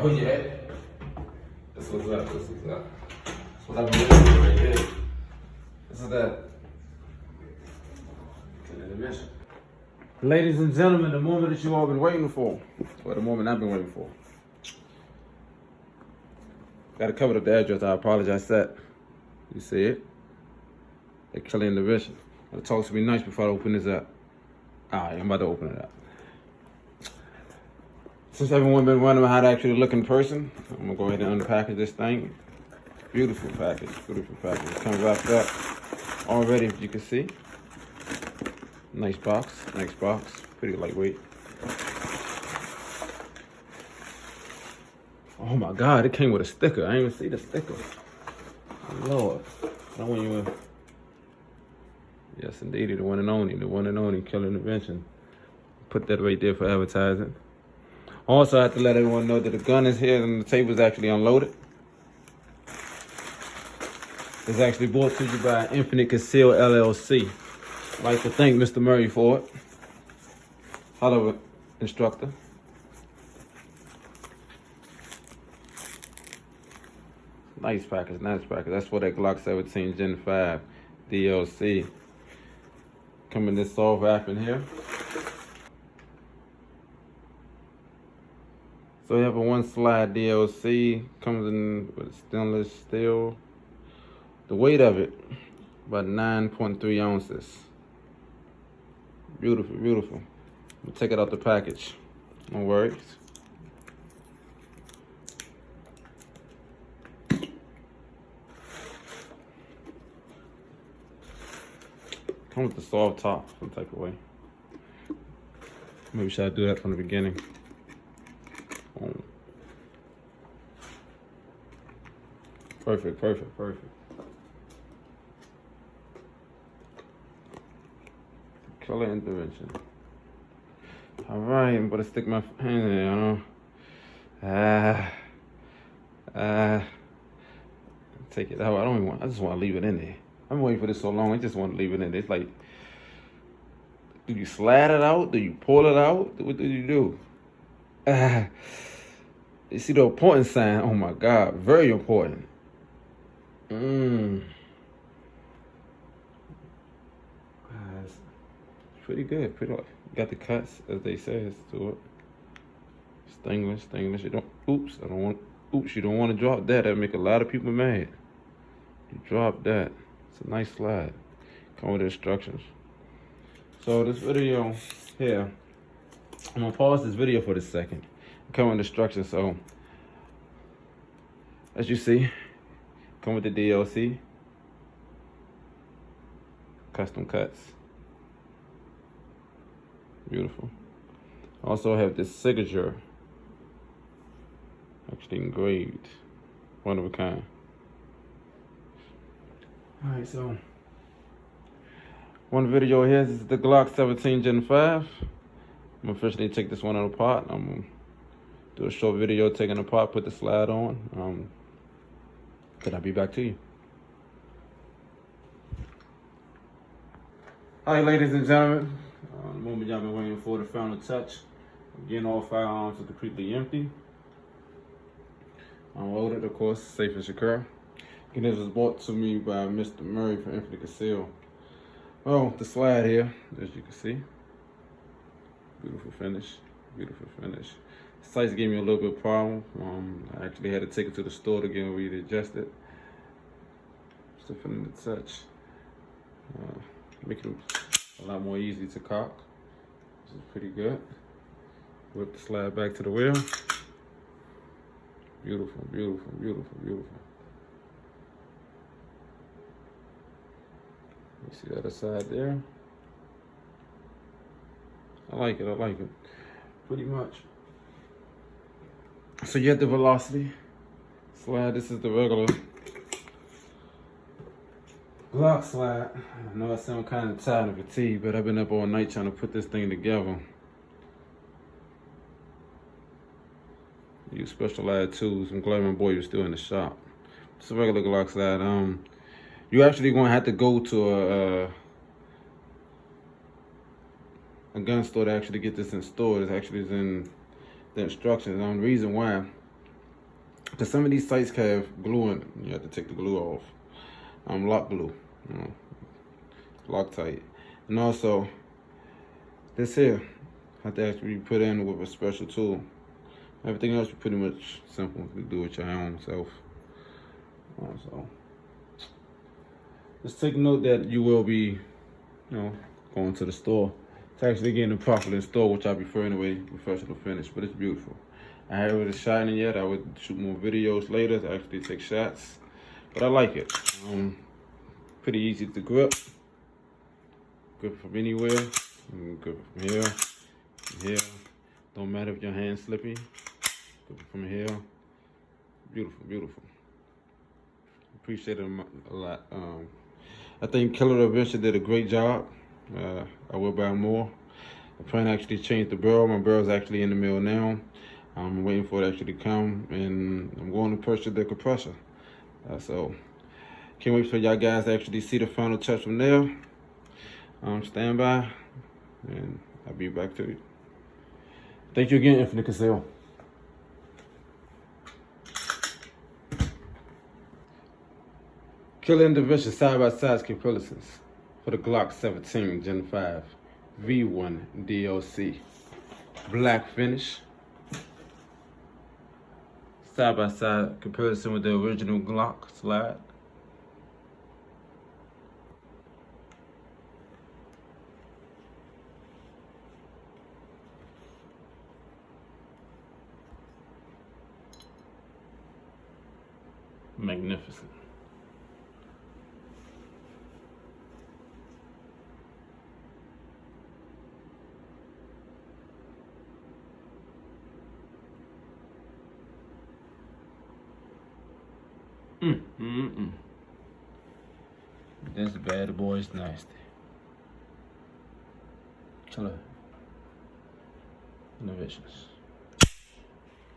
Oh yeah. This was up. This was up. That's what I've been looking for right here. This is that. Ladies and gentlemen, the moment that you all been waiting for, or the moment I've been waiting for. Got to cover up the address. I apologize that. You see it? They're killing the vision. It talks to me nice before I open this up. Alright, I'm about to open it up. Since everyone been wondering how to actually look in person, I'm gonna go ahead and unpackage this thing. Beautiful package, beautiful package. It comes wrapped up already, as you can see. Nice box, pretty lightweight. Oh my God, it came with a sticker. I didn't even see the sticker. Lord, I want you in. Yes, indeed, the one and only Killer Intervention. Put that right there for advertising. Also, I have to let everyone know that the gun is here and the tape is actually unloaded. It's actually brought to you by Infinite Conceal LLC. I'd like to thank Mr. Murray for it. Hello, instructor. Nice package, nice package. That's for that Glock 17 Gen 5 DLC. Come in this soft wrap in here. So you have a one slide DLC. Comes in with stainless steel. The weight of it, about 9.3 ounces. Beautiful, beautiful. We'll take it out the package. No worries. Come with the soft top, some type of way. Maybe should I do that from the beginning? Perfect, perfect, perfect. Color intervention. All right, I'm gonna stick my hand in there, take it out. I just want to leave it in there. I've been waiting for this so long, I just want to leave it in there. It's like, do you slide it out? Do you pull it out? What do you do? You see the important sign? Oh my God, very important. It's pretty good. Got the cuts, as they say, to it. Stainless. You don't. Oops, you don't want to drop that. That'll make a lot of people mad. You drop that. It's a nice slide. Come with instructions. So this video here, I'm gonna pause this video for this second. Come with instructions. So as you see, come with the DLC, custom cuts. Beautiful. Also have this signature, actually engraved, one of a kind. All right, so one video here is the Glock 17 Gen 5. I'm gonna officially take this one apart. I'm gonna do a short video taking it apart, put the slide on. Then I'll be back to you. All right, ladies and gentlemen, the moment y'all been waiting for, the final touch. Again, all firearms are completely empty. Unloaded, of course, safe and secure. And this was brought to me by Mr. Murray from Infinite Conceal. Well, the slide here, as you can see. Beautiful finish, beautiful finish. The sights gave me a little bit of problem. I actually had to take it to the store to get readjusted it. Still feeling the touch. Making it a lot more easy to cock. This is pretty good. Whip the slide back to the wheel. Beautiful, beautiful, beautiful, beautiful. You see the other side there? I like it, pretty much. So you have the velocity slide. This is the regular Glock slide. I know I sound kind of tired and fatigued, but I've been up all night trying to put this thing together. Use specialized tools. I'm glad my boy was still in the shop. It's a regular Glock slide. You actually gonna have to go to a gun store to actually get this installed. It actually is in the instructions. The reason why Because some of these sights have glue in them. You have to take the glue off. Lock glue, you know, Loctite. And also, this here have to actually be put in with a special tool. Everything else is pretty much simple to do with your own self. So, just take note that you will be, going to the store. It's actually getting it properly installed, which I prefer anyway, professional finish, but it's beautiful. I haven't really shot it yet. I would shoot more videos later to actually take shots, but I like it. Pretty easy to grip. Grip from anywhere. Grip from here. Don't matter if your hand's slippy. Grip from here. Beautiful, beautiful. Appreciate it a lot. I think Killer Adventure did a great job. I will buy more. I plan to actually change the barrel. My barrel's actually in the mail now. I'm waiting for it actually to come, and I'm going to purchase the compressor. So can't wait for y'all guys to actually see the final touch from there. Stand by, and I'll be back to you. Thank you again, Infinite Conceal. Killer Intervention side-by-side comparisons for the Glock 17 Gen 5 V1 DOC. Black finish. Side-by-side comparison with the original Glock slide. Magnificent. This bad boy is nasty. Killer Innovations.